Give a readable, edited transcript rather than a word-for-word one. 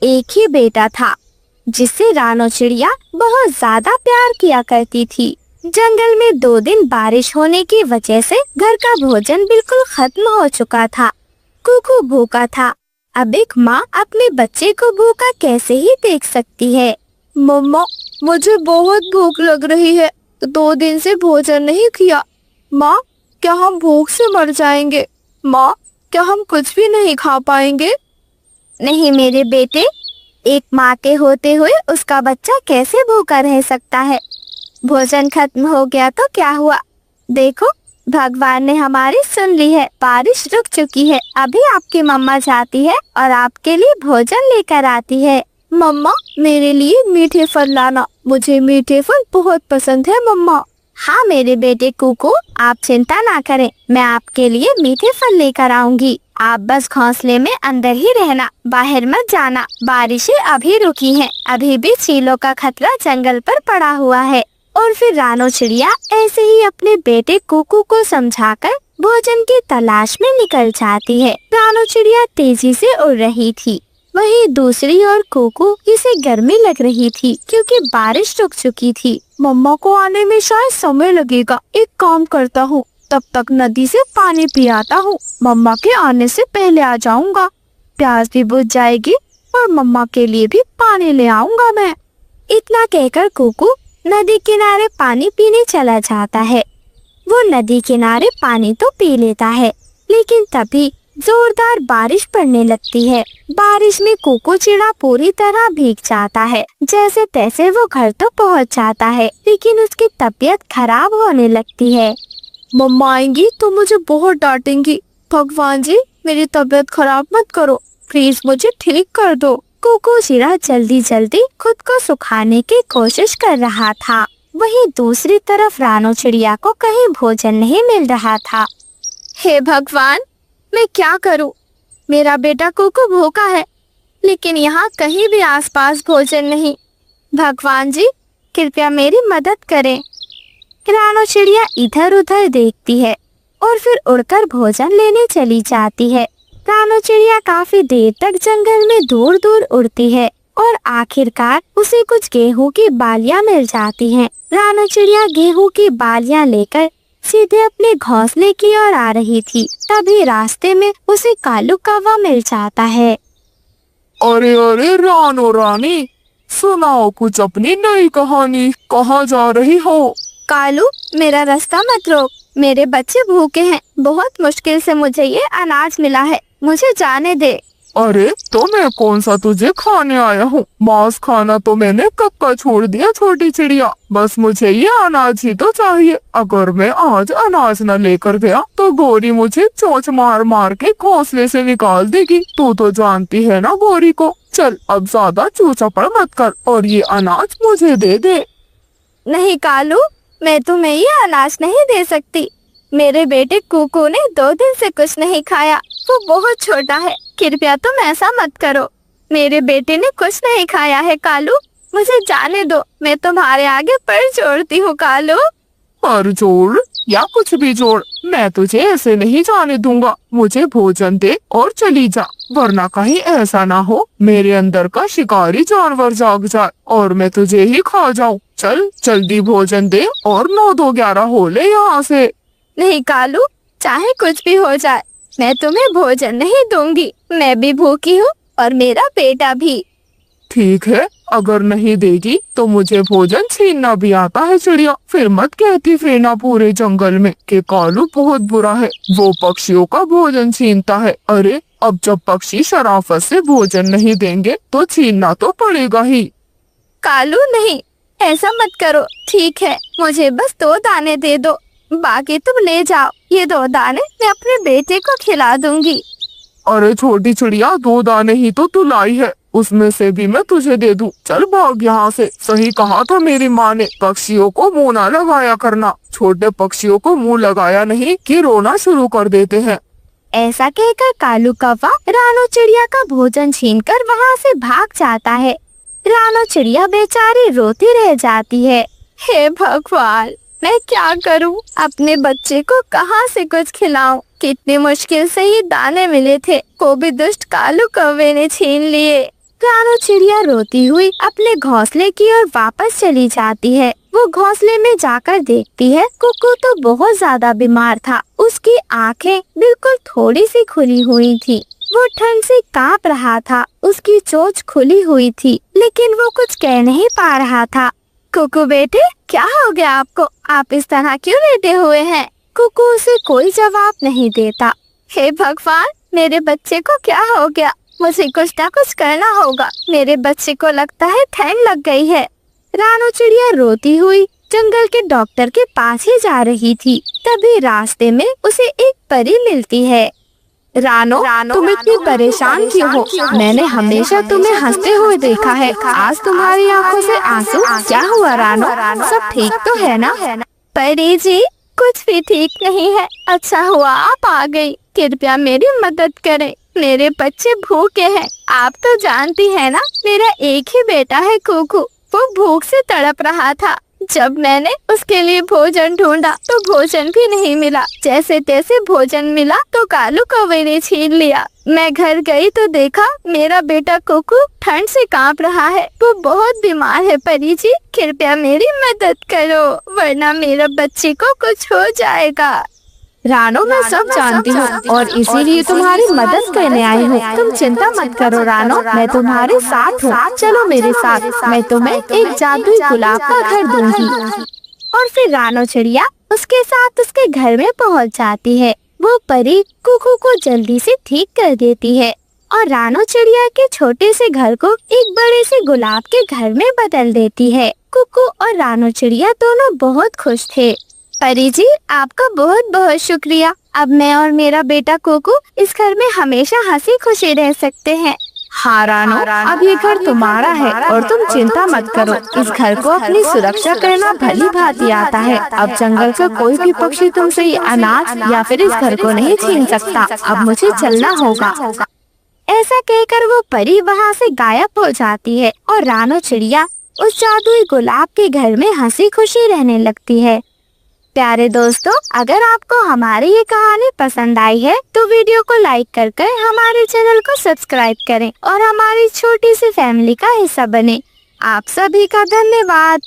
एक ही बेटा था जिससे रानो चिड़िया बहुत ज्यादा प्यार किया करती थी। जंगल में 2 दिन बारिश होने की वजह से घर का भोजन बिल्कुल खत्म हो चुका था। कुकू भूखा था। अब एक माँ अपने बच्चे को भूखा कैसे ही देख सकती है। मम्मा, मुझे बहुत भूख लग रही है। 2 दिन से भोजन नहीं किया। माँ, क्या हम भूख से मर जाएंगे? माँ, क्या हम कुछ भी नहीं खा पाएंगे? नहीं मेरे बेटे, एक माँ के होते हुए उसका बच्चा कैसे भूखा रह सकता है। भोजन खत्म हो गया तो क्या हुआ, देखो भगवान ने हमारी सुन ली है। बारिश रुक चुकी है। अभी आपकी मम्मा जाती है और आपके लिए भोजन लेकर आती है। मम्मा, मेरे लिए मीठे फल लाना। मुझे मीठे फल बहुत पसंद है मम्मा। हाँ मेरे बेटे कुकू, आप चिंता ना करें, मैं आपके लिए मीठे फल लेकर आऊंगी। आप बस घोंसले में अंदर ही रहना, बाहर मत जाना। बारिशें अभी रुकी हैं, अभी भी चीलों का खतरा जंगल पर पड़ा हुआ है। और फिर रानो चिड़िया ऐसे ही अपने बेटे कुकू को समझाकर भोजन की तलाश में निकल जाती है। रानो चिड़िया तेजी से उड़ रही थी, वहीं दूसरी ओर कुकू इसे गर्मी लग रही थी क्योंकि बारिश रुक चुकी थी। मम्मा को आने में शायद समय लगेगा। एक काम करता हूँ, तब तक नदी से पानी पी आता हूँ। मम्मा के आने से पहले आ जाऊंगा। प्यास भी बुझ जाएगी और मम्मा के लिए भी पानी ले आऊंगा मैं। इतना कहकर कुकू नदी किनारे पानी पीने चला जाता है। वो नदी किनारे पानी तो पी लेता है, लेकिन तभी जोरदार बारिश पड़ने लगती है। बारिश में कुकू चिड़ा पूरी तरह भीग जाता है। जैसे तैसे वो घर तो पहुंच जाता है, लेकिन उसकी तबीयत खराब होने लगती है। मम्मा आएंगी तो मुझे बहुत डांटेंगी। भगवान जी, मेरी तबीयत खराब मत करो, प्लीज मुझे ठीक कर दो। कुकू चिड़ा जल्दी जल्दी खुद को सुखाने की कोशिश कर रहा था। वहीं दूसरी तरफ रानो चिड़िया को कहीं भोजन नहीं मिल रहा था। हे भगवान, मैं क्या करूं? मेरा बेटा कुकू भूखा है, लेकिन यहाँ कहीं भी आसपास भोजन नहीं। भगवान जी, कृपया मेरी मदद करें। रानो चिड़िया इधर उधर देखती है और फिर उड़कर भोजन लेने चली जाती है। रानो चिड़िया काफी देर तक जंगल में दूर दूर उड़ती है और आखिरकार उसे कुछ गेहूं की बालियां मिल जाती हैं। रानो चिड़िया गेहूं की बालियां लेकर सीधे अपने घोंसले की ओर आ रही थी। तभी रास्ते में उसे कालू कौवा मिल जाता है। अरे अरे रानो रानी, सुनाओ कुछ अपनी नई कहानी। कहाँ जा रही हो? कालू, मेरा रास्ता मत रोक। मेरे बच्चे भूखे हैं। बहुत मुश्किल से मुझे ये अनाज मिला है, मुझे जाने दे। अरे तो मैं कौन सा तुझे खाने आया हूँ? मांस खाना तो मैंने कब का छोड़ दिया छोटी चिड़िया। बस मुझे ये अनाज ही तो चाहिए। अगर मैं आज अनाज न लेकर गया तो गोरी मुझे चोंच मार मार के घोंसले से निकाल देगी। तू तो जानती है ना गोरी को। चल अब ज्यादा चूचपड़ मत कर और ये अनाज मुझे दे दे। नहीं कालू, मैं तुम्हें ये अनाज नहीं दे सकती। मेरे बेटे कुकू ने 2 दिन से कुछ नहीं खाया। वो बहुत छोटा है, कृपया तुम ऐसा मत करो। मेरे बेटे ने कुछ नहीं खाया है कालू, मुझे जाने दो। मैं तुम्हारे आगे पैर जोड़ती हूँ कालू। पर जोड़ या कुछ भी जोड़, मैं तुझे ऐसे नहीं जाने दूंगा। मुझे भोजन दे और चली जा, वरना कहीं ऐसा ना हो मेरे अंदर का शिकारी जानवर जाग जाए और मैं तुझे ही खा जाऊं। चल जल्दी भोजन दे और 9-2-11 हो ले यहाँ से। नहीं कालू, चाहे कुछ भी हो जाए, मैं तुम्हें भोजन नहीं दूंगी। मैं भी भूखी हूँ और मेरा बेटा भी। ठीक है, अगर नहीं देगी तो मुझे भोजन छीनना भी आता है चिड़िया। फिर मत कहती फिरना पूरे जंगल में कि कालू बहुत बुरा है, वो पक्षियों का भोजन छीनता है। अरे अब जब पक्षी शराफत से भोजन नहीं देंगे तो छीनना तो पड़ेगा ही। कालू नहीं, ऐसा मत करो। ठीक है, मुझे बस 2 दाने दे दो, बाकी तुम ले जाओ। ये 2 दाने मैं अपने बेटे को खिला दूंगी। अरे छोटी चिड़िया, 2 दाने ही तो तू लाई है, उसमें से भी मैं तुझे दे दूं। चल भाग यहाँ से। सही कहा था मेरी माँ ने, पक्षियों को मुंह ना लगाया करना। छोटे पक्षियों को मुंह लगाया नहीं कि रोना शुरू कर देते हैं। ऐसा कहकर कालू कौवा रानो चिड़िया का भोजन छीनकर वहाँ से भाग जाता है। रानो चिड़िया बेचारी रोती रह जाती है। हे भगवान, मैं क्या करूं? अपने बच्चे को कहां से कुछ खिलाऊं? कितनी मुश्किल से ही दाने मिले थे, को भी दुष्ट कालू कौवे ने छीन लिए। रानो चिड़िया रोती हुई अपने घोंसले की ओर वापस चली जाती है। वो घोंसले में जाकर देखती है कुकू तो बहुत ज्यादा बीमार था। उसकी आंखें बिल्कुल थोड़ी सी खुली हुई थी। वो ठंड से कांप रहा था। उसकी चोंच खुली हुई थी, लेकिन वो कुछ कह नहीं पा रहा था। कुकू बेटे, क्या हो गया आपको? आप इस तरह क्यों लेटे हुए हैं? कुकू उसे कोई जवाब नहीं देता। हे भगवान, मेरे बच्चे को क्या हो गया? मुझे कुछ ना कुछ करना होगा। मेरे बच्चे को लगता है ठंड लग गई है। रानो चिड़िया रोती हुई जंगल के डॉक्टर के पास ही जा रही थी। तभी रास्ते में उसे एक परी मिलती है। रानो, तुम इतनी परेशान क्यों हो? मैंने हमेशा तुम्हें हंसते हुए देखा है। आज तुम्हारी आंखों से आंसू। क्या हुआ रानो? सब ठीक तो है ना? परी जी, कुछ भी ठीक नहीं है। अच्छा हुआ आप आ गई। कृपया मेरी मदद करें। मेरे बच्चे भूखे हैं। आप तो जानती है ना, मेरा एक ही बेटा है कुकू। वो भूख से तड़प रहा था। जब मैंने उसके लिए भोजन ढूंढा तो भोजन भी नहीं मिला। जैसे तैसे भोजन मिला तो कालू कौवे ने छीन लिया। मैं घर गई तो देखा मेरा बेटा कुकू ठंड से कांप रहा है। वो बहुत बीमार है। परी जी, कृपया मेरी मदद करो, वरना मेरे बच्चे को कुछ हो जाएगा। रानो, मैं सब जानती हूँ और इसीलिए तुम्हारी मदद करने आई हूँ। तुम चिंता मत करो रानो, मैं तुम्हारे साथ हूँ। चलो मेरे साथ, मैं तुम्हें एक जादुई गुलाब का घर दूंगी। और फिर रानो चिड़िया उसके साथ उसके घर में पहुँच जाती है। वो परी कुकू को जल्दी से ठीक कर देती है और रानो चिड़िया के छोटे से घर को एक बड़े से गुलाब के घर में बदल देती है। कुकू और रानो चिड़िया दोनों बहुत खुश थे। परी जी, आपका बहुत बहुत शुक्रिया। अब मैं और मेरा बेटा कुकू इस घर में हमेशा हंसी खुशी रह सकते हैं। हाँ रानो, अब ये घर तुम्हारा है और तुम चिंता मत करो। इस घर को अपनी सुरक्षा करना भली भांति आता है। अब जंगल का कोई भी पक्षी तुमसे ये अनाज या फिर इस घर को नहीं छीन सकता। अब मुझे चलना होगा। ऐसा कहकर वो परी वहाँ से गायब हो जाती है और रानो चिड़िया उस जादुई गुलाब के घर में हंसी खुशी रहने लगती है। प्यारे दोस्तों, अगर आपको हमारी ये कहानी पसंद आई है तो वीडियो को लाइक कर हमारे चैनल को सब्सक्राइब करें और हमारी छोटी सी फैमिली का हिस्सा बने। आप सभी का धन्यवाद।